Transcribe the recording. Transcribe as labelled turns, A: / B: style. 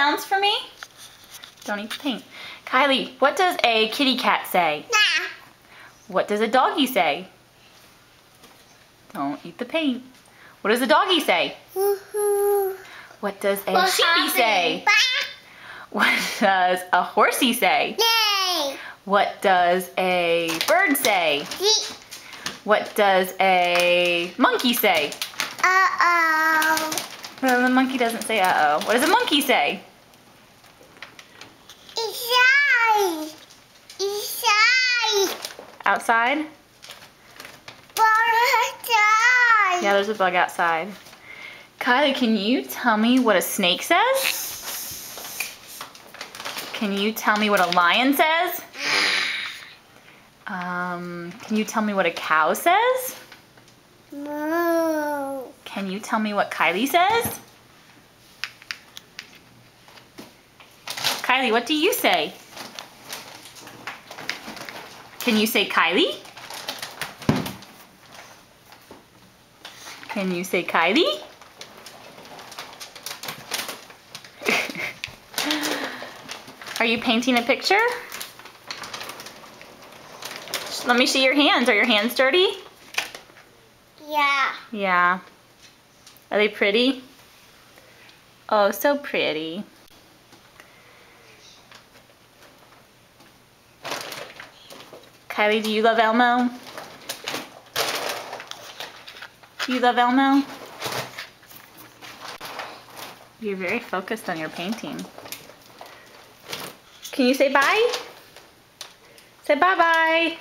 A: sounds for me? Don't eat the paint. Kylie, what does a kitty cat say?
B: Nah.
A: What does a doggy say? Don't eat the paint. What does a doggy say? What does a sheepy say? What does a horsey say?
B: Yay.
A: What does a bird say? What does a monkey say?
B: Uh-oh.
A: Well, the monkey doesn't say uh-oh. What does a monkey say?
B: Inside. Inside.
A: Outside?
B: Outside.
A: Yeah, there's a bug outside. Kylie, can you tell me what a snake says? Can you tell me what a lion says? Can you tell me what a cow says?
B: Moo.
A: Can you tell me what Kylie says? Kylie, what do you say? Can you say Kylie? Can you say Kylie? Are you painting a picture? Let me see your hands. Are your hands dirty?
B: Yeah.
A: Yeah. Are they pretty? Oh, so pretty. Kylie, do you love Elmo? Do you love Elmo? You're very focused on your painting. Can you say bye? Say bye-bye.